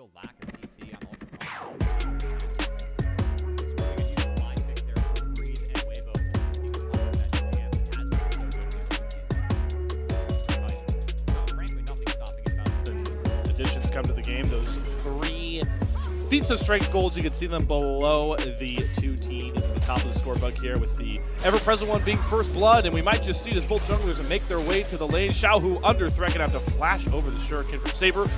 real lack of CC on UltraPrime. Additions come to the game. Those 3 feats of strength goals, you can see them below the 2 teams at the top of the scorebook here, with the ever-present one being First Blood, and we might just see it as both junglers make their way to the lane. XIAOHU under threat, gonna have to flash over the shuriken from Saber.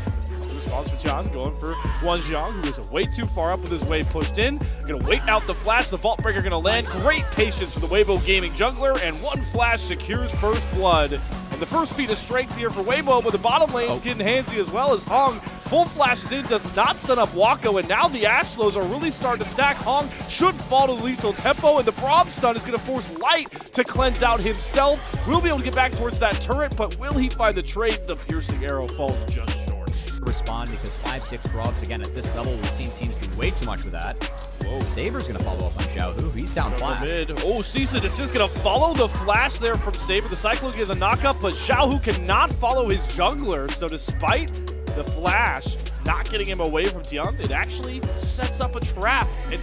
The response for TIAN, going for Wanjiang, who is way too far up with his wave pushed in. Gonna wait out the flash, the Vault Breaker gonna land. Great patience for the Weibo Gaming jungler, and 1 flash secures First Blood. And the first feat of strength here for Weibo, but the bottom lane's getting handsy as well as Hong. Full flashes in, does not stun up Wako, and now the Ashlows are really starting to stack. Hong should fall to lethal tempo, and the Braum stun is going to force Light to cleanse out himself. We'll be able to get back towards that turret, but will he find the trade? The piercing arrow falls just short. Respond because 5-6 grubs, again, at this level, we've seen teams do way too much with that. Whoa. Saber's going to follow up on XIAOHU. He's down flash. Mid. Oh, Cease and Desist going to follow the flash there from Saber. The Cyclone get the knockup, but XIAOHU cannot follow his jungler, so despite the flash not getting him away from TIAN, it actually sets up a trap and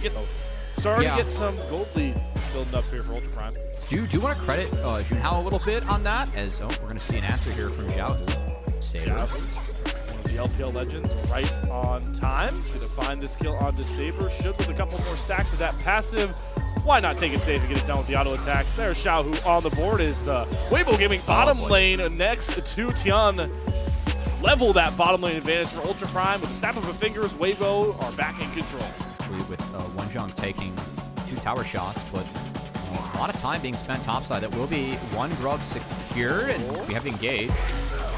starting to get some gold lead building up here for UltraPrime. Do want to credit Junhao a little bit on that, as we're going to see an answer here from XIAOHU. Saber. One of the LPL legends right on time. Should have find this kill onto Saber. Should with a couple more stacks of that passive. Why not take it safe and get it done with the auto attacks? There's XIAOHU on the board as the Weibo Gaming bottom lane next to TIAN. Level that bottom lane advantage for UltraPrime. With the snap of a fingers, Weibo are back in control. With Wanjiang taking 2 tower shots, but a lot of time being spent topside. That will be 1 grub secured, and we have engaged.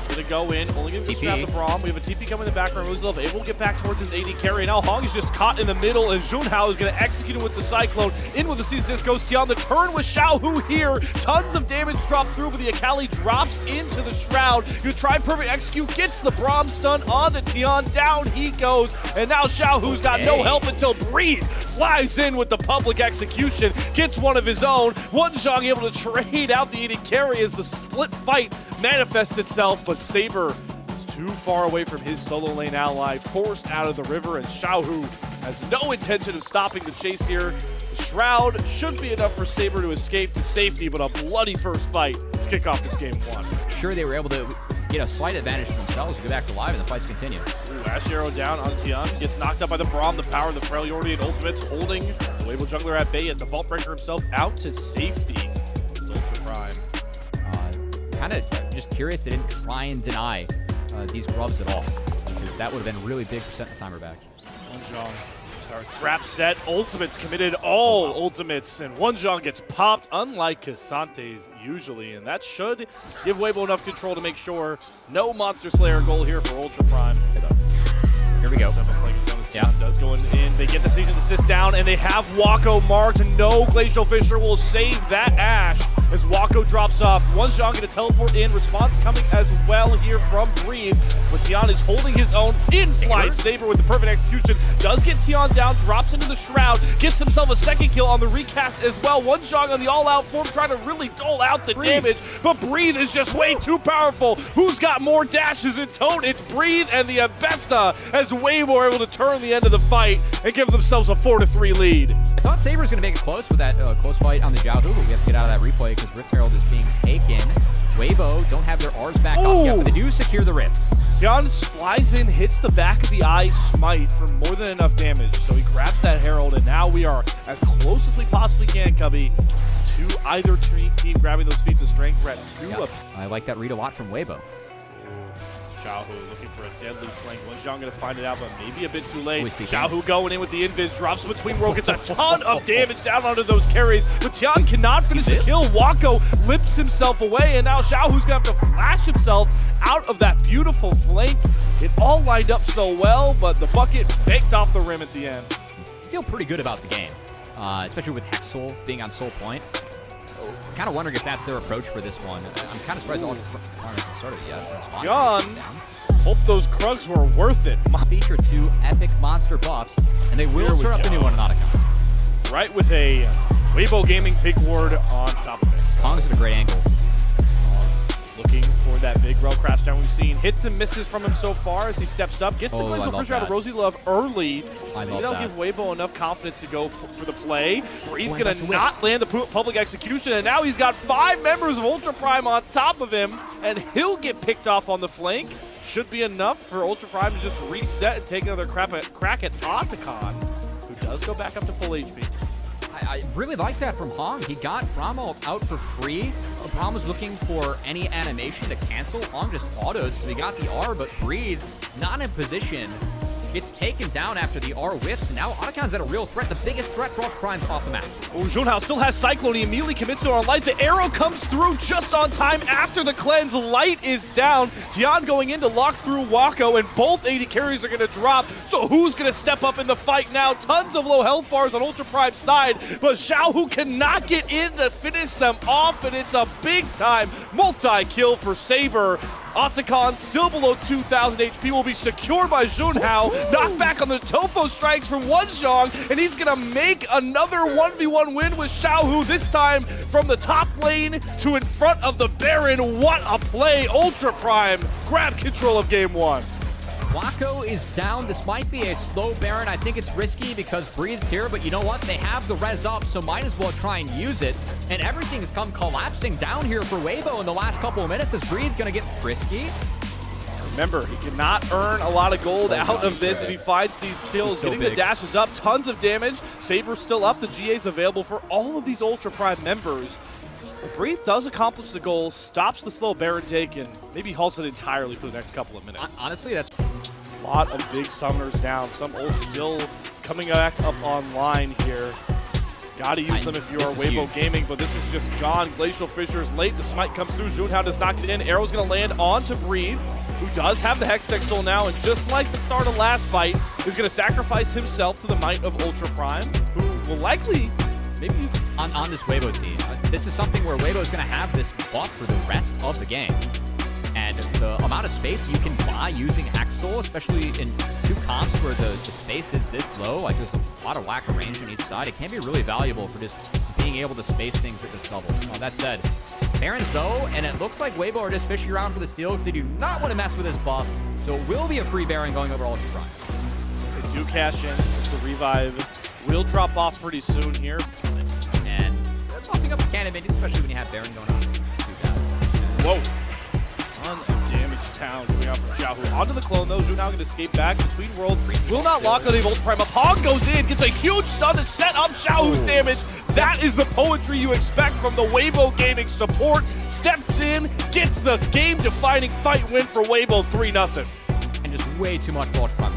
Gonna go in, only gonna strap the Braum. We have a TP coming in the background. Roosevelt able to get back towards his AD carry. Now Hong is just caught in the middle, and Junhao is gonna execute it with the Cyclone. In with the Cease goes TIAN. The turn with XIAOHU here. Tons of damage dropped through, but the Akali drops into the Shroud. Gonna try perfect execute, gets the Braum stun on the TIAN. Down he goes, and now XIAOHU's got no help until Breathe flies in with the public execution. Gets one of his own. Wanjiang able to trade out the AD carry as the split fight manifests itself, but Saber is too far away from his solo lane ally, forced out of the river, and XIAOHU has no intention of stopping the chase here. The Shroud should be enough for Saber to escape to safety, but a bloody first fight to kick off this game 1. Sure, they were able to get a slight advantage for themselves to go back to live, and the fights continue. Ash arrow down on TIAN, gets knocked up by the Braum. The power of the priority and ultimates holding the Weibo jungler at bay as the Vault Breaker himself out to safety. It's UltraPrime. Kind of just curious they didn't try and deny these grubs at all, because that would have been really big for setting the timer back. Wanjiang, trap set, ultimates committed, all ultimates, and Wanjiang gets popped, unlike Casante's usually, and that should give Weibo enough control to make sure no Monster Slayer goal here for UltraPrime. Here we go. Does go in. They get the Cease and Desist down, and they have Wako marked. No Glacial Fissure will save that Ash as Wako drops off. Wanjiang going to teleport in. Response coming as well here from Breathe. But TIAN is holding his own. In flies Saber with the perfect execution. Does get TIAN down, drops into the Shroud, gets himself a second kill on the recast as well. Wanjiang on the all-out form trying to really dole out the damage, but Breathe is just way too powerful. Who's got more dashes in tote? It's Breathe and the Abessa as Weibo are able to turn the end of the fight and give themselves a 4-3 lead. I thought Saber was going to make it close with that close fight on the XIAOHU, but we have to get out of that replay because Rift Herald is being taken. Weibo don't have their R's back up yet, but they do secure the Rift. TIAN flies in, hits the back of the eye smite for more than enough damage, so he grabs that Herald, and now we are as close as we possibly can, Cubby, to either team grabbing those feats of strength. We're at 2 up. I like that read a lot from Weibo. XIAOHU looking for a deadly flank. Wanjiang going to find it out, but maybe a bit too late. XIAOHU going in with the invis, drops between world, gets a ton of damage down onto those carries, but TIAN cannot finish the kill. Wako lips himself away, and now XIAOHU's going to have to flash himself out of that beautiful flank. It all lined up so well, but the bucket baked off the rim at the end. I feel pretty good about the game, especially with Hexel being on Soul Point. Kind of wondering if that's their approach for this one. I'm kind of surprised UltraPrime hasn't started yet. TIAN, hope those Krugs were worth it. Feature 2 epic monster buffs, and they will start up the new one in Nautica. Right with a Weibo Gaming pick ward on top of it. Kong's at a great angle. Looking looking for that big rail crash down we've seen. Hits and misses from him so far as he steps up. Gets the glacial fissure out of Rosie Love early. Maybe that'll give Weibo enough confidence to go for the play. Breathe gonna not land the public execution, and now he's got 5 members of UltraPrime on top of him, and he'll get picked off on the flank. Should be enough for UltraPrime to just reset and take another crack at Otacon, who does go back up to full HP. I really like that from Hong. He got Brahma out for free. Brahma was looking for any animation to cancel. Hong just autos, so he got the R, but Breathe not in position. Gets taken down after the R whiffs, and now Otacon's at a real threat. The biggest threat for UltraPrime's off the map. Oh, Junhao still has Cyclone. He immediately commits to it on Light. The arrow comes through just on time after the cleanse. Light is down. TIAN going in to lock through Wako, and both AD carries are going to drop. So who's going to step up in the fight now? Tons of low health bars on UltraPrime's side, but XIAOHU cannot get in to finish them off, and it's a big-time multi-kill for Saber. Otacon, still below 2,000 HP, will be secured by Junhao. Knocked back on the Tofu strikes from Wonjong, and he's going to make another 1v1 win with XIAOHU, this time from the top lane to in front of the Baron. What a play. UltraPrime grab control of game 1. Wako is down. This might be a slow Baron. I think it's risky because Breathe's here, but you know what? They have the res up, so might as well try and use it. And everything's come collapsing down here for Weibo in the last couple of minutes. Is Breathe going to get frisky? Remember, he cannot earn a lot of gold out of this if he finds these kills. Getting the dashes up, tons of damage. Saber's still up. The GA's available for all of these UltraPrime members. But Breathe does accomplish the goal, stops the slow Baron take, and maybe halts it entirely for the next couple of minutes. Honestly, that's a lot of big summoners down. Some ults still coming back up online here. Gotta use them if you are Weibo Gaming, but this is just gone. Glacial Fissure is late. The smite comes through. Junhao does not get in. Arrow's gonna land onto Breathe, who does have the Hextech Soul now, and just like the start of last fight, is gonna sacrifice himself to the might of UltraPrime, who will likely maybe on this Weibo team. This is something where Weibo is going to have this buff for the rest of the game. And the amount of space you can buy using Hextech, especially in 2 comps where the space is this low, like there's a lot of whack range on each side, it can be really valuable for just being able to space things at this level. That said, Barons though, and it looks like Weibo are just fishing around for the steal because they do not want to mess with this buff. So it will be a free Baron going over UltraPrime. They do cash in. The revive will drop off pretty soon here. And they're popping up the cannon, especially when you have Baron going on. Whoa. Ton of damage down coming out from XIAOHU. Onto the clone though. Junhao can escape back between worlds. Will not lock on the UltraPrime up. Hog goes in, gets a huge stun to set up XIAOHU's damage. That is the poetry you expect from the Weibo Gaming support. Steps in, gets the game-defining fight win for Weibo 3-0. And just way too much for UltraPrime.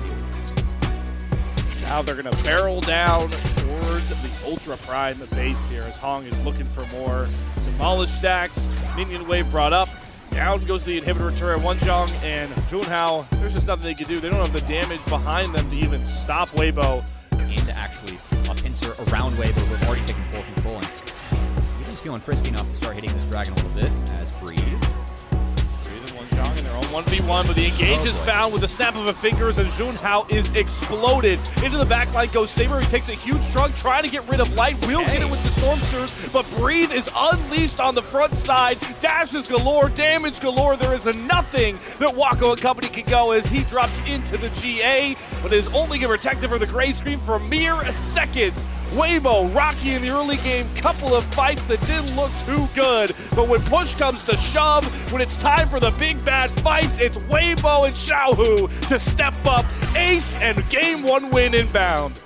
Now they're going to barrel down towards the UltraPrime base here as Hong is looking for more. Demolish stacks, minion wave brought up. Down goes the inhibitor turret. Wonjong and Junhao, there's just nothing they can do. They don't have the damage behind them to even stop Weibo. And to actually pincer around Weibo, who've already taken full control. And even feeling frisky enough to start hitting this dragon a little bit as Breathe. Breathe and Wonjong in their own 1v1, but the engage is found with the snap of a fingers, and Junhao is exploded. Into the backline goes Saber. He takes a huge trunk, trying to get rid of Light. Will get it with the Storm Surge, but Breathe is unleashed on the front side. Dashes galore, damage galore. There is nothing that Wako and company can go as he drops into the GA, but is only get protected for the gray screen for mere seconds. Weibo rocky in the early game, couple of fights that didn't look too good, but when push comes to shove, when it's time for the big bad fights, it's Weibo and XIAOHU to step up, ace, and game 1 win inbound.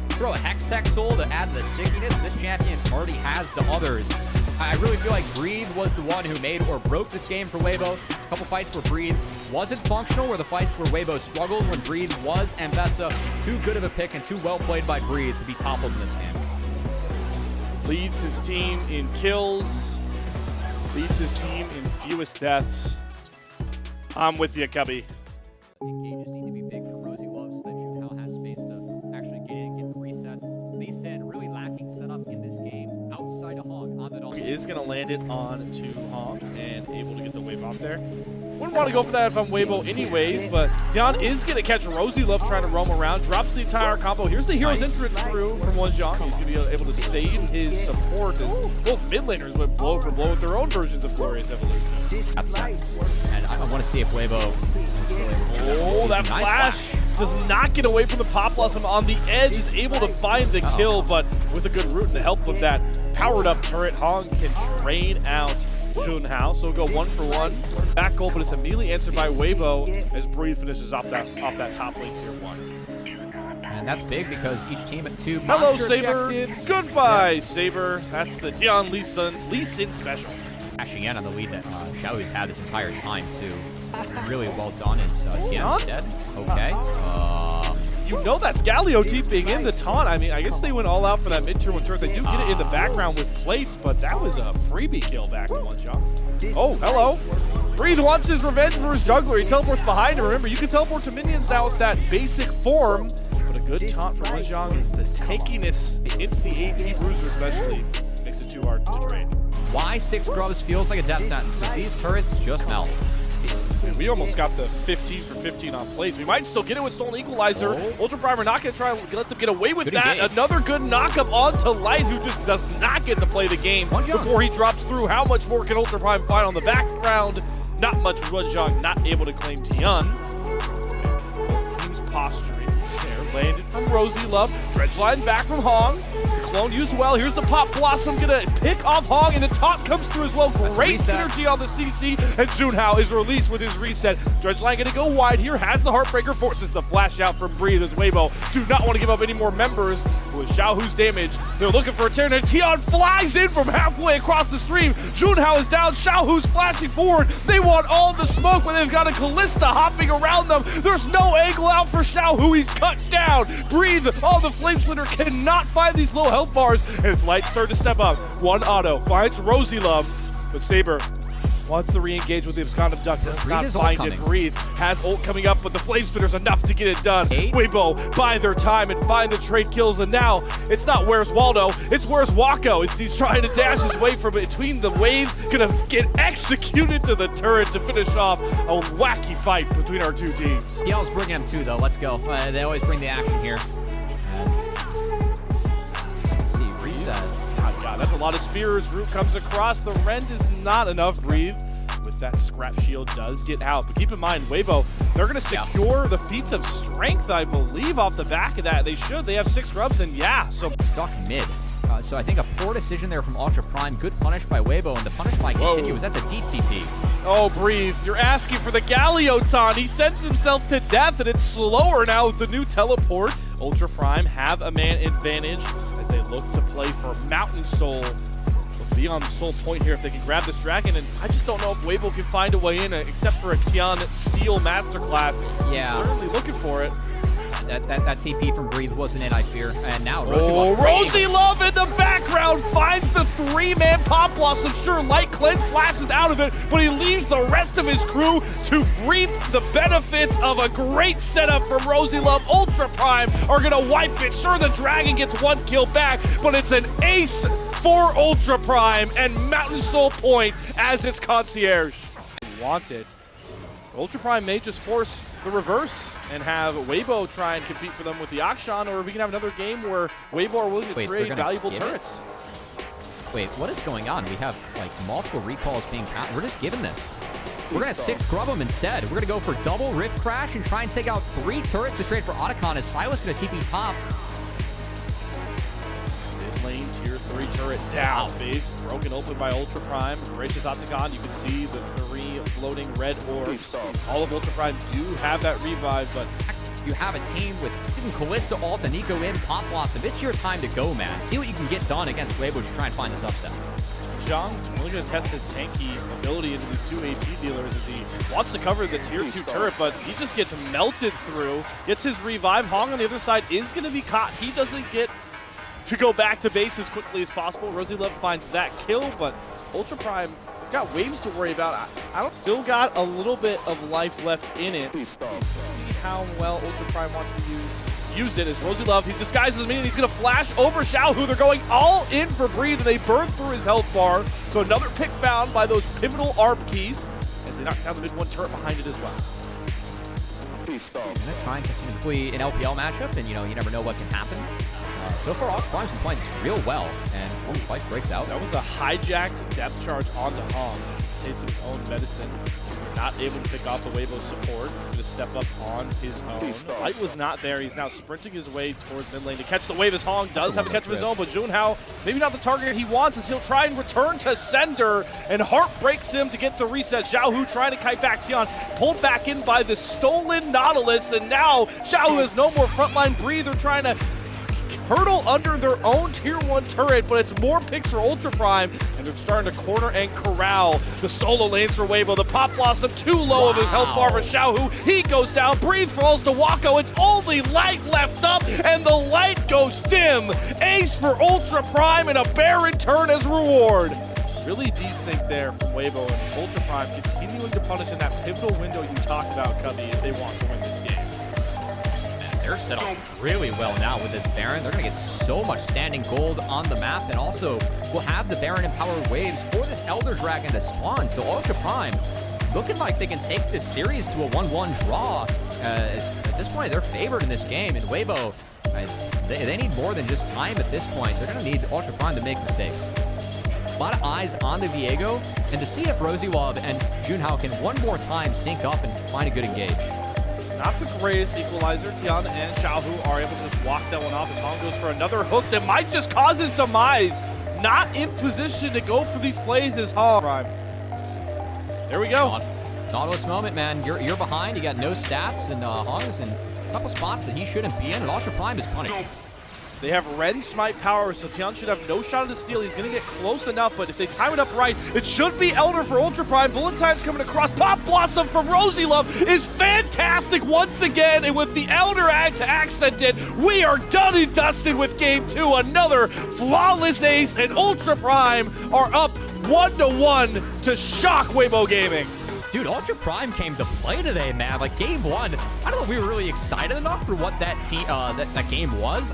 Throw a Hextech Soul to add the stickiness this champion already has to others. I really feel like Breathe was the one who made or broke this game for Weibo. A couple fights where Breathe wasn't functional, where the fights where Weibo struggled when Breathe was, and BLITZ, too good of a pick and too well played by Breathe to be toppled in this game. Leads his team in kills, leads his team in fewest deaths. I'm with you, Cubby. Engages need to be big for Rosie Love so that Junhao has space to actually get in, get the resets. LPL really lacking setup in this game outside of Hong on the dog. He is going to land it on to Hong and able to get the wave off there. Wouldn't want to go for that if I'm Weibo anyways, but TIAN is going to catch Rosie Love trying to roam around, drops the entire combo. Here's the hero's entrance through from Wonjong. He's going to be able to save his support as both mid laners went blow for blow with their own versions of Glorious Evolution. That's nice. And I want to see if Weibo... Oh, that flash does not get away from the Pop Blossom on the edge, is able to find the kill, but with a good root and the help of that powered up turret, Hong can train out Junhao. So we'll go 1 for 1. Back goal, but it's immediately answered by Weibo as Breathe finishes off that top lane tier 1. And that's big because each team at 2 Hello, monster Saber. objectives. Goodbye, Saber. That's the TIAN Lee Sin special. Crashing in on the lead that XIAOHU's had this entire time, too. Really well done. Is TIAN dead? Okay. You know that's Galio TPing in the taunt. I mean, I guess they went all out for that mid-tier 1 turret. They do get it in the background with plates, but that was a freebie kill back to Wonjong. Oh, hello. Breathe wants his revenge for his jungler. He teleports behind him. Remember, you can teleport to minions now with that basic form, but a good taunt from Wonjong. The tankiness into the AP bruiser especially makes it too hard to trade. Why 6 grubs feels like a death sentence? Because these turrets just melt. We almost got the 15 for 15 on plays. We might still get it with Stolen Equalizer. UltraPrime are not going to try and let them get away with Good that. engage. Another good knock-up onto Light, who just does not get to play the game before he drops through. How much more can UltraPrime find on the background? Not much. Wonjong not able to claim TIAN. Both teams posturing. Snare landed from Rosie Love. Dredgeline back from Hong. The clone used well. Here's the Pop Blossom going to pick off Hong, and the taunt comes through as well. Great synergy on the CC, and Junhao is released with his reset. Dredgeline going to go wide here. Has the Heartbreaker, forces the flash out from Breathe as Weibo do not want to give up any more members. With XIAOHU's damage, they're looking for a turn, and TIAN flies in from halfway across the stream. Junhao is down. XIAOHU's flashing forward. They want all the smoke, but they've got a Callista hopping around them. There's no angle out for XIAOHU. He's cut down. Breathe on the Flame Splitter cannot find these low health bars, and it's Light starting to step up. One auto finds Rosie Love, but Saber wants to re-engage with the Abscond Duck. Does not find it. Breathe has ult coming up, but the Flame Spitter's enough to get it done. Weibo buy their time and find the trade kills, and now it's not where's Waldo, it's where's Wako. He's trying to dash his way from between the waves, gonna get executed to the turret to finish off a wacky fight between our two teams. TL's bringing them too, though. Let's go. They always bring the action here. Let's see, reset. God, that's a lot of spears. Root comes across. The rend is not enough. Breathe with that scrap shield does get out. But keep in mind, Weibo, they're going to secure the feats of strength, I believe, off the back of that. They should. They have 6 grubs, and yeah. So stuck mid. So I think a poor decision there from UltraPrime. Good punish by Weibo, and the punish line continues. That's a deep TP. Oh, Breathe, you're asking for the Galio taunt. He sends himself to death, and it's slower now with the new teleport. UltraPrime have a man advantage as they look to play for Mountain Soul. They'll be on Soul Point here if they can grab this dragon, and I just don't know if Weibo can find a way in, except for a TIAN Steel Masterclass. Yeah. He's certainly looking for it. That TP from Breathe wasn't it, I fear. And now Rosie Love in the background finds the 3-man Pop Blossom. Sure, Light Cleanse flashes out of it, but he leaves the rest of his crew to reap the benefits of a great setup from Rosie Love. UltraPrime are gonna wipe it. Sure, the dragon gets 1 kill back, but it's an ace for UltraPrime and Mountain Soul Point as its concierge. Want it. UltraPrime may just force the reverse and have Weibo try and compete for them with the Akshan, or we can have another game where Weibo are willing to trade valuable turrets. Wait, what is going on? We have like multiple recalls being counted. We're just giving this. We're going to 6 grub them instead. We're going to go for double Rift Crash and try and take out 3 turrets to trade for Otacon as Silas going to TP top. Mid lane tier 3 turret down. Base broken open by UltraPrime. Gracious Octagon, you can see the 3 floating red orbs. All of UltraPrime do have that revive, but you have a team with even Callista, ult, and Nico in, Pop Blossom. It's your time to go, man. See what you can get done against Weibo to try and find this upset. Zhang only going to test his tanky ability into these 2 AP dealers as he wants to cover the tier 2 turret, but he just gets melted through. Gets his revive. Hong on the other side is going to be caught. He doesn't get to go back to base as quickly as possible. Rosie Love finds that kill, but UltraPrime got waves to worry about. I don't still got a little bit of life left in it. Let's see how well UltraPrime wants to use it as Rosie Love. He's disguised as a minion. He's going to flash over XIAOHU. They're going all in for Breathe, and they burn through his health bar. So another pick found by those pivotal ARP keys as as they knock down the mid one turret behind it as well. Gonna try and continue an LPL matchup, and you never know what can happen. So far, UltraPrime's been playing this real well, and one fight breaks out. That was a hijacked depth charge onto Hong. It's tasting his own medicine. Not able to pick off the Weibo support. Going to step up on his own. Light was not there. He's now sprinting his way towards mid lane to catch the wave as Hong does have a catch of his own, but Junhao, maybe not the target he wants, as he'll try and return to sender, and Heart breaks him to get the reset. XIAOHU trying to kite back TIAN, pulled back in by the stolen Nautilus, and now XIAOHU has no more frontline breather, trying to hurdle under their own tier 1 turret, but it's more picks for UltraPrime, and they're starting to corner and corral the solo lanes for Weibo. The Pop Blossom too low of his health bar for XIAOHU. He goes down, Breathe falls to Wako. It's only Light left up, and the light goes dim. Ace for UltraPrime, and a Baron turn as reward. Really desync there from Weibo, and UltraPrime continuing to punish in that pivotal window you talked about, Cubby, if they want to win this game. They're set up really well now with this Baron. They're going to get so much standing gold on the map, and also will have the Baron empowered waves for this Elder Dragon to spawn. So UltraPrime looking like they can take this series to a 1-1 draw. At this point, they're favored in this game, and Weibo, they need more than just time at this point. They're going to need UltraPrime to make mistakes. A lot of eyes on the Viego, and to see if RosieLove and Junhao can one more time sync up and find a good engage. Not the greatest equalizer. TIAN and XIAOHU are able to just walk that one off as Hong goes for another hook that might just cause his demise. Not in position to go for these plays is Hong. There we go. Nautilus moment, man. You're behind. You got no stats, and Hong's in a couple spots that he shouldn't be in, and UltraPrime is punished. They have Ren Smite power, so TIAN should have no shot at the steal. He's going to get close enough, but if they time it up right, it should be Elder for UltraPrime. Bullet Time's coming across. Pop Blossom from RosieLove is fantastic once again, and with the Elder act to accent it, we are done and dusted with Game 2. Another flawless ace, and UltraPrime are up 1-1 to shock Weibo Gaming. Dude, UltraPrime came to play today, man. Like, Game 1, I don't know if we were really excited enough for what that game was.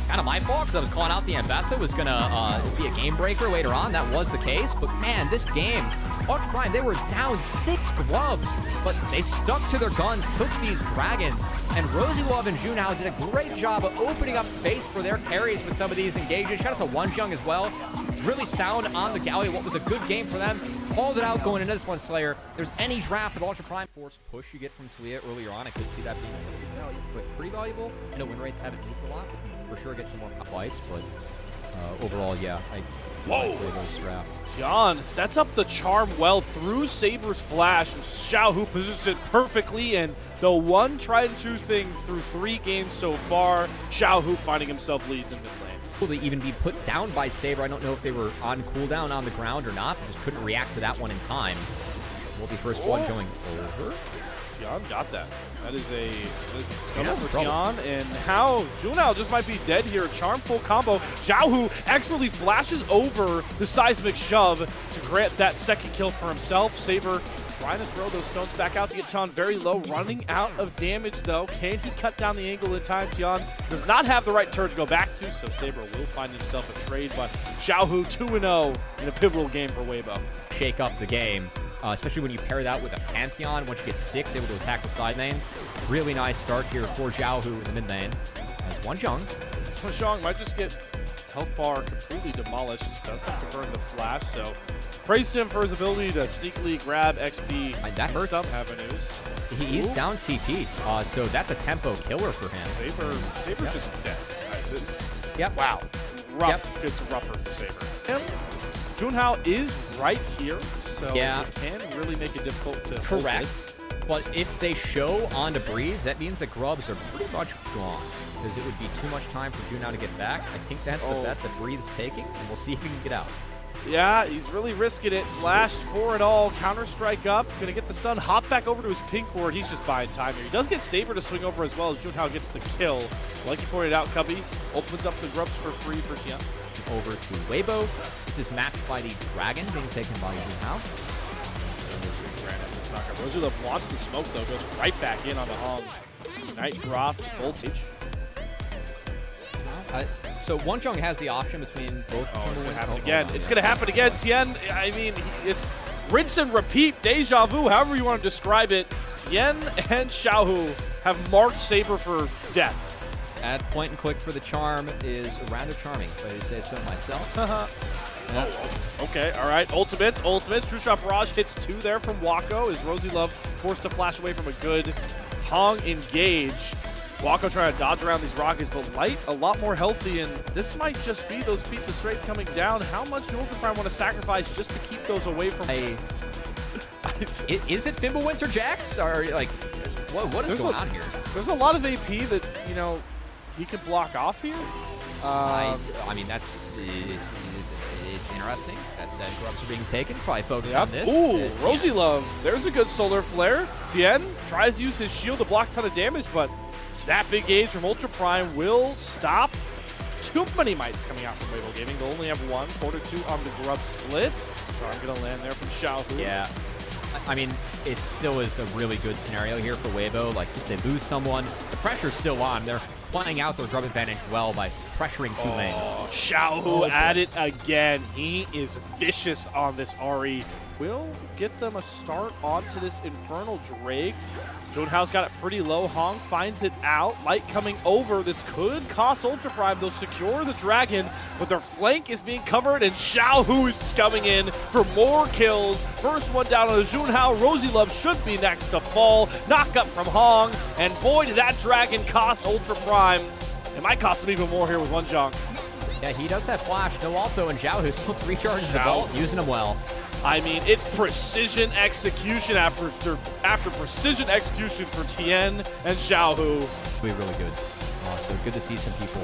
Kind of my fault, because I was calling out the Ambassador was going to be a game breaker later on. That was the case. But, man, this game, UltraPrime, they were down 6 grubs, but they stuck to their guns, took these dragons, and RosieLove and Junhao did a great job of opening up space for their carries with some of these engages. Shout out to Wonjung as well. Really sound on the galley. What was a good game for them. Called it out going into this one, Slayer. There's any draft of UltraPrime force push you get from Talia earlier on. I could see that being pretty valuable. I know win rates haven't moved a lot, but for sure get some more fights, but overall, yeah, I do like Weibo's draft. TIAN sets up the charm well through Saber's flash, and XIAOHU positions it perfectly, and the one tried and true thing through 3 games so far, XIAOHU finding himself leads in mid lane. To even be put down by Saber. I don't know if they were on cooldown on the ground or not. They just couldn't react to that one in time. Will be first one going over. TIAN got that. That is a scuttle for TIAN, and how Junhao just might be dead here. Charmful combo. XIAOHU expertly flashes over the seismic shove to grant that second kill for himself. Saber trying to throw those stones back out to get TIAN very low. Running out of damage, though. Can he cut down the angle in time? TIAN does not have the right turn to go back to, so Saber will find himself a trade, but XIAOHU 2-0 in a pivotal game for Weibo. Shake up the game. Especially when you pair that with a Pantheon. Once you get 6, able to attack the side lanes. Really nice start here for XIAOHU in the mid lane. As Wonjung might just get his health bar completely demolished. Does have to burn the flash, so praise him for his ability to sneakily grab XP that hurts. Some avenues. He's down TP, so that's a tempo killer for him. Saber's just dead. Yep. Wow. Rough. It's rougher for Saber. Junhao is right here, so it can really make it difficult to focus. But if they show on to breathe, that means the grubs are pretty much gone, because it would be too much time for Junhao to get back. I think that's the bet that Breathe's taking, and we'll see if he can get out. Yeah, he's really risking it. Flashed for it all. Counter-strike up. Going to get the stun. Hop back over to his pink ward. He's just buying time here. He does get Saber to swing over as well as Junhao gets the kill. Like you pointed out, Cubby opens up the grubs for free for TIAN. Over to Weibo. This is matched by the Dragon being taken by Junhao. RosieLove wants the smoke, though. Goes right back in on the Hong. Knight dropped. Gold stage. So Wonjung has the option between both. It's going to happen again. It's going to happen again. TIAN, I mean, it's rinse and repeat, deja vu, however you want to describe it. TIAN and XIAOHU have marked Saber for death. That point and click for the charm is rather charming, if I say so myself. Okay, all right. Ultimates. True Shot Barrage hits 2 there from Wako. Is Rosie Love forced to flash away from a good Hong engage? Wako trying to dodge around these rockets, but Light a lot more healthy, and this might just be those feats of strength coming down. How much do UltraPrime want to sacrifice just to keep those away from... Is it Fimbulwinds or Jax? Or like, what is going on here? There's a lot of AP that, you know, he could block off here. I mean, it's interesting. That said, grubs are being taken. Probably focus on this. Ooh, Rosie Love. There's a good solar flare. TIAN tries to use his shield to block a ton of damage, but snap engage from UltraPrime will stop. Too many mites coming out from Weibo Gaming. They'll only have 1. 4-2 on the grub split. Charm gonna land there from XIAOHU. Yeah. I mean, it still is a really good scenario here for Weibo. Like, just they lose someone, the pressure's still on. They're playing out their grub advantage well by pressuring 2 lanes. XIAOHU at it again. He is vicious on this RE. Will get them a start onto this Infernal Drake. Junhao's got it pretty low. Hong finds it out. Light coming over. This could cost UltraPrime. They'll secure the dragon, but their flank is being covered, and XIAOHU is coming in for more kills. First one down on the Junhao. Rosie Love should be next to fall. Knock up from Hong, and boy, did that dragon cost UltraPrime. It might cost them even more here with one junk. Yeah, he does have flash. No Alto, and XIAOHU still 3 charges the vault, using them well. I mean, it's precision execution after precision execution for TIAN and XIAOHU. Be really good. So good to see some people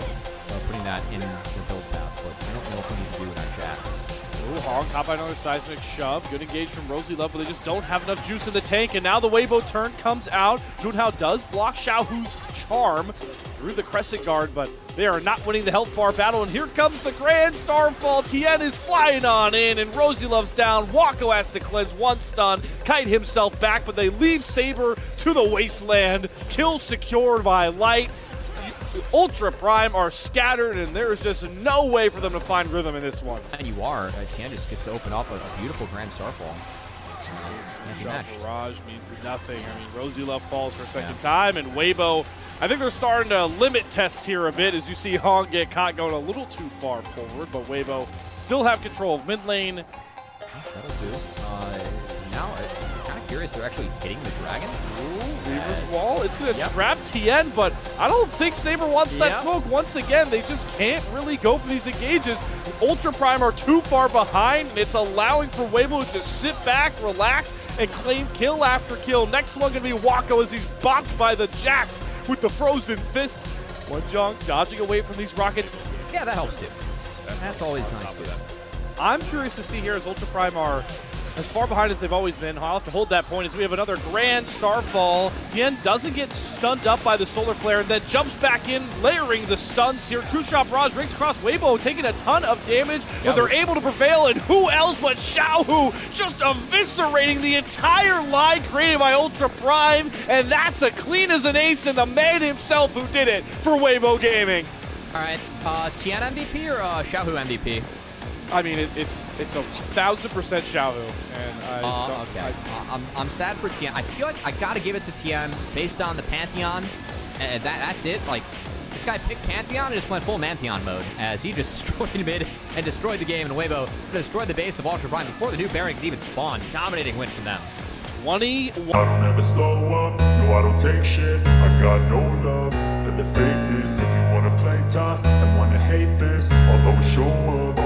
putting that in their build path, but I don't know if we need to do it on Jax. Ooh, Hong caught by another seismic shove. Good engage from Rosie Love, but they just don't have enough juice in the tank, and now the Weibo turn comes out. Junhao does block XIAOHU's charm through the Crescent Guard, but they are not winning the health bar battle, and here comes the Grand Starfall. TIAN is flying on in, and Rosie Love's down. Wako has to cleanse 1 stun, kite himself back, but they leave Saber to the wasteland. Kill secured by Light. UltraPrime are scattered, and there is just no way for them to find rhythm in this one. And you are. TIAN just gets to open up a beautiful Grand Starfall. Shot Barrage means nothing. I mean, Rosie Love falls for a second time, and Weibo, I think they're starting to limit tests here a bit as you see Hong get caught going a little too far forward, but Weibo still have control of mid lane. That'll do. Now, I'm kind of curious, they're actually hitting the dragon. Ooh, Reaver's Wall. It's going to trap TIAN, but I don't think Saber wants that smoke. Once again, they just can't really go for these engages. UltraPrime are too far behind, and it's allowing for Weibo to just sit back, relax, and claim kill after kill. Next one going to be Wako as he's bopped by the Jax with the frozen fists. One junk dodging away from these rocket. Yeah, that helps too. That's always nice too. I'm curious to see here as UltraPrime are as far behind as they've always been. I'll have to hold that point as we have another Grand Starfall. TIAN doesn't get stunned up by the Solar Flare and then jumps back in, layering the stuns here. True Shot Barrage rings across Weibo, taking a ton of damage, but they're able to prevail, and who else but XIAOHU just eviscerating the entire line created by UltraPrime, and that's a clean as an ace, and the man himself who did it for Weibo Gaming. All right, TIAN MVP or XIAOHU MVP? I mean, it's 1,000% XIAOHU, and I'm sad for TIAN. I feel like I gotta give it to TIAN based on the Pantheon, and that's it. Like, this guy picked Pantheon and just went full Mantheon mode as he just destroyed mid and destroyed the game, and Weibo destroyed the base of UltraPrime before the new Baron could even spawn. Dominating win from them. 21. I don't ever slow up, no I don't take shit. I got no love for the fakeness. If you wanna play tough and wanna hate this, I'll always show up.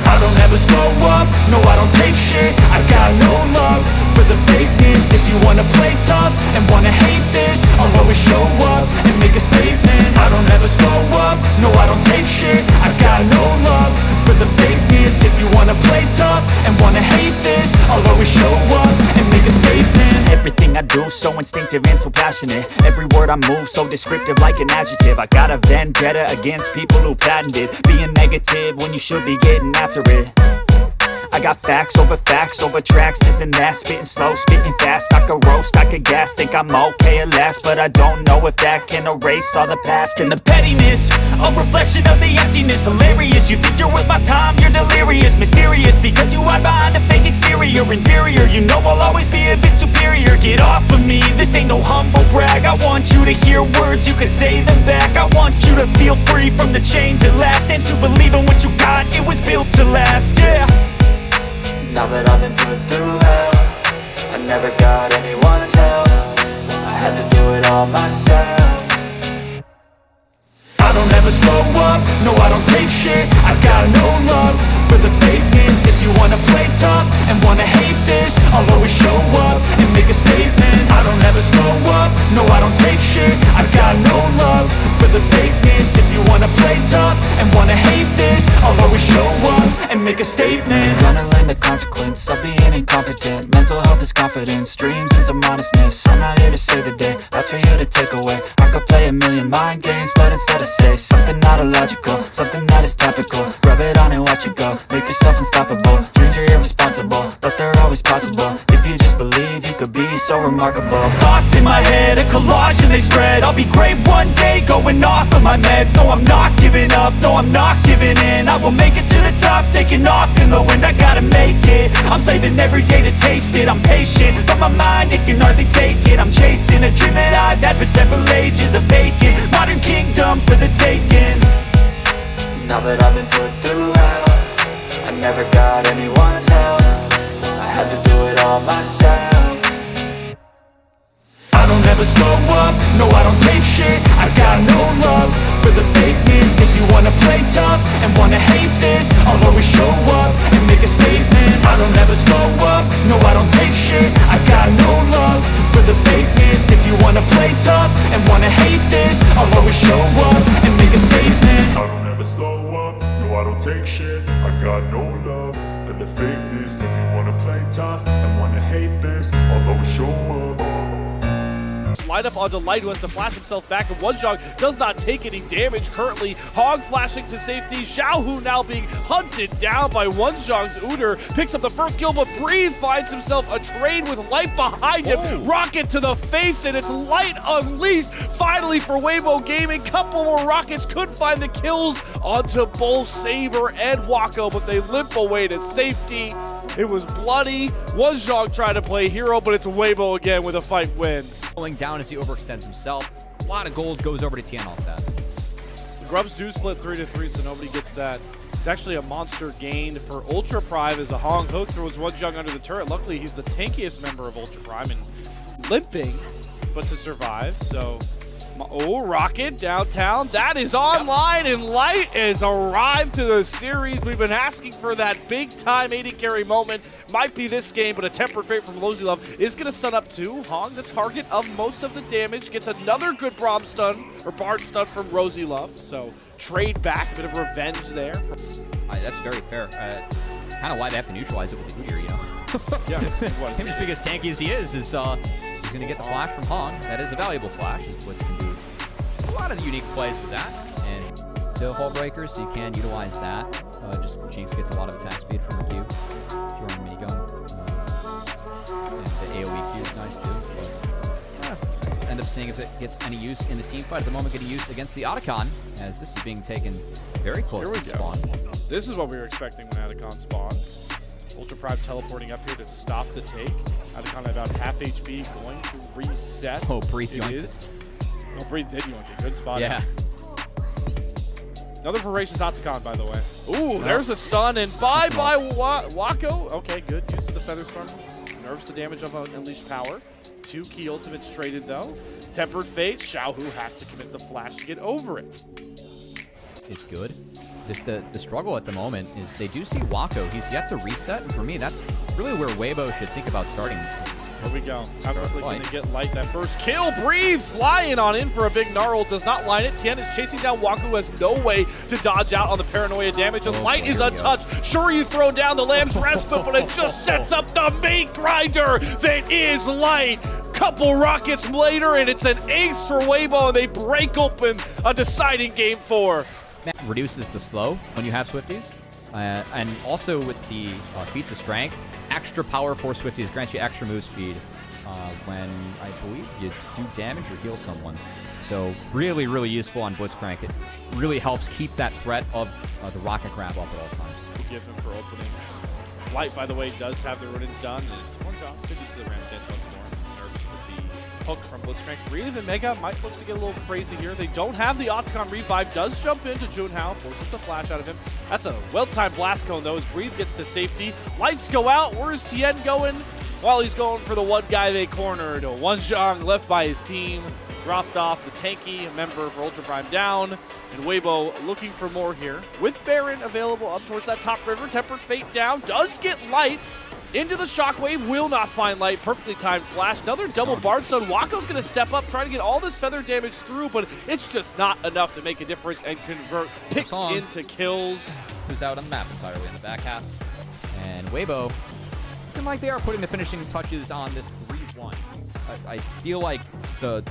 I don't ever slow up, no I don't take shit. I got no love for the fakeness. If you wanna play tough and wanna hate this, I'll always show up and make a statement. I don't ever slow up, no I don't take shit. I got no love for the fakeness. If you wanna play tough and wanna hate this, I'll always show up and make a statement. Everything I do so instinctive and so passionate. Every word I move so descriptive like an adjective. I got a vendetta against people who patented being negative when you should be getting after it. I got facts over tracks, isn't that? Spitting slow, spitting fast, I could roast, I could gas. Think I'm okay at last, but I don't know if that can erase all the past. And the pettiness, a reflection of the emptiness. Hilarious, you think you're worth my time, you're delirious. Mysterious, because you hide behind a fake exterior. Inferior, you know I'll always be a bit superior. Get off of me, this ain't no humble brag. I want you to hear words, you can say them back. I want you to feel free from the chains at last, and to believe in what you got, it was built to last, yeah. Now that I've been put through hell, I never got anyone's help, I had to do it all myself. I don't ever slow up, no I don't take shit. I got no love for the fakeness. If you wanna play tough and wanna hate this, I'll always show up and make a statement. I don't ever slow up, no I don't take shit. I got no love for the fakeness. If you wanna play tough and wanna hate this, I'll always show up and make a statement. Gonna learn the consequence of being incompetent. Mental health is confidence, dreams into modestness. I'm not here to save the day, that's for you to take away. I could play a million mind games, but instead I say something not illogical, something that is topical. Rub it on and watch it go, make yourself unstoppable. Dreams are irresponsible, but they're always possible. If you just believe, you could be so remarkable. Thoughts in my head, a collage and they spread. I'll be great one day, going off of my meds. No, I'm not giving up, no, I'm not giving in. I will make it to the top, taking off in the wind. I gotta make it, I'm saving every day to taste it. I'm patient, but my mind, it can hardly take it. I'm chasing a dream that I've had for several ages. A vacant, modern kingdom for the taking. Now that I've been put through hell, I never got anyone's help, I had to do it all myself. I don't ever slow up, no I don't take shit. I got no love for the fakeness. If you wanna play tough and wanna hate this, I'll always show up and make a statement. I don't ever slow up, no I don't take shit. I got no love for the fakeness. If you wanna play tough and wanna hate this, I'll always show up and make a statement. I don't ever slow up, no I don't take shit. I got no love for the fakeness. If you wanna play tough and wanna hate this, I'll always show up. Slide up onto Light, who has to flash himself back, and Wonjong does not take any damage currently. Hog flashing to safety. XIAOHU now being hunted down by Wonjong's Uter. Picks up the first kill, but Breathe finds himself a trade with Light behind him. Oh. Rocket to the face, and it's Light unleashed. Finally for Weibo Gaming. Couple more rockets could find the kills onto both Saber and Wako, but they limp away to safety. It was bloody. Wonjong tried to play hero, but it's Weibo again with a fight win. Pulling down as he overextends himself. A lot of gold goes over to TIAN off that. The Grubs do split 3-3, so nobody gets that. It's actually a monster gain for UltraPrime as a Hong Hook throws Wonjong under the turret. Luckily, he's the tankiest member of UltraPrime and limping, but to survive. So, oh, Rocket downtown. That is online, and Light has arrived to the series. We've been asking for that big-time AD carry moment. Might be this game, but a tempered fate from Lozilov is going to stun up too. Hong, the target of most of the damage, gets another good Braum stun, or Bard stun from Rosilov. So, trade back, a bit of revenge there. That's very fair. Kind of why they have to neutralize it with the Udyr, you know? Yeah. Him just being as tanky as he is he's going to get the flash from Hong. That is a valuable flash. Blitz can do a lot of unique plays with that. And to Hull Breakers, so you can utilize that. Just Jinx gets a lot of attack speed from the Q if you're on a minigun. And the AoE Q is nice too. But, end up seeing if it gets any use in the team fight at the moment, getting used against the Otacon, as this is being taken very close to the spawn. This is what we were expecting when Otacon spawns. UltraPrime teleporting up here to stop the take. Otacon about half HP, going to reset. Oh, Breathe yoinked it. No, Breathe did yoink it. Good spot. Yeah. Another voracious Otacon, by the way. Ooh, there's a stun, and bye-bye Wako. Okay, good. Use of the Feather Storm. Nerfs the damage of Unleashed Power. 2 key ultimates traded, though. Tempered Fate. XIAOHU has to commit the flash to get over it. It's good. Just the struggle at the moment is they do see Wako. He's yet to reset, and for me, that's really where Weibo should think about starting this. Here we go. How quickly can they get Light that first kill? Breathe! Flying on in for a big gnarl. Does not line it. TIAN is chasing down Wako, who has no way to dodge out on the paranoia damage. And Light is untouched. Sure, you throw down the Lamb's Respite, but it just sets up the meat grinder that is Light. Couple rockets later, and it's an ace for Weibo, and they break open a deciding game 4. Reduces the slow when you have Swifties. And also with the feats of strength, extra power for Swifties grants you extra move speed when I believe you do damage or heal someone. So really, really useful on Blitzcrank. It really helps keep that threat of the rocket grab up at all times. Give him for openings. Light, by the way, does have the run-ins done. Is one job. Could use the Rams dance once more. Nerfs with the hook from Blitzcrank. Breathe and Mega might look to get a little crazy here. They don't have the Octagon revive. Does jump into Junhao. Forces the flash out of him. That's a well-timed blast cone, though, as Breathe gets to safety. Lights go out. Where's Tian going? Well, he's going for the one guy they cornered. Wanzhong left by his team. Dropped off the tanky member for UltraPrime down. And Weibo looking for more here. With Baron available up towards that top river. Tempered Fate down. Does get Light into the Shockwave. Will not find Light. Perfectly timed flash. Another double Bardstone. Wako's going to step up, trying to get all this feather damage through, but it's just not enough to make a difference and convert picks into kills. Who's out on the map entirely in the back half. And Weibo, looking like they are putting the finishing touches on this 3-1. I feel like the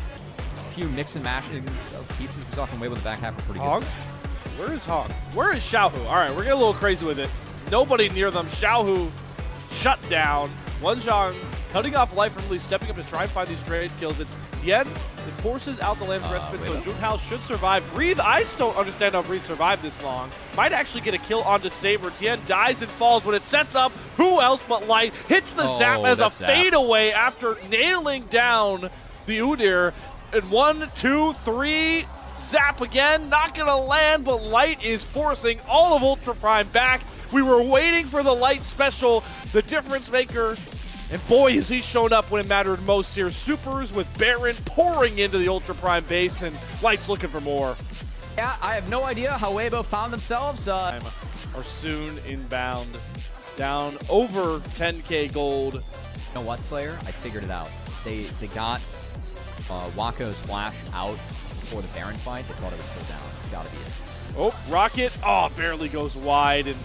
few mix and match of pieces we saw from Weibo in the back half are pretty good. Where is Hong? Where is XIAOHU? All right, we're getting a little crazy with it. Nobody near them. XIAOHU shut down. Wanzhong cutting off life from Lee, stepping up to try and find these trade kills. It's Tian that forces out the Lamb's Respite, so Junhao should survive. Breathe, I still don't understand how Breathe survived this long. Might actually get a kill onto Saber. Tian dies and falls, but it sets up who else but Light. Hits the zap as a fadeaway after nailing down the Udyr. And 1, 2, 3, zap again, not gonna land, but Light is forcing all of UltraPrime back. We were waiting for the Light special, the difference maker, and boy, has he shown up when it mattered most here. Supers with Baron pouring into the UltraPrime base, and Light's looking for more. Yeah, I have no idea how Weibo found themselves. Are soon inbound, down over 10K gold. You know what, Slayer? I figured it out. They got Wako's flash out before the Baron fight. They thought it was still down. It's got to be it. Oh, Rocket. Oh, barely goes wide. And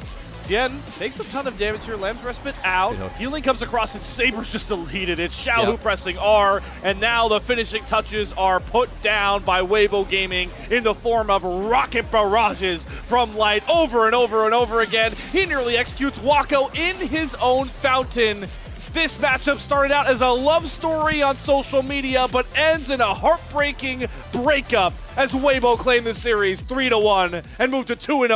Tian takes a ton of damage here. Lamb's Respite out. Healing comes across, and Saber's just deleted. It's XIAOHU pressing R, and now the finishing touches are put down by Weibo Gaming in the form of rocket barrages from Light over and over and over again. He nearly executes Wako in his own fountain. This matchup started out as a love story on social media, but ends in a heartbreaking breakup as Weibo claimed the series 3-1 and moved to 2-0.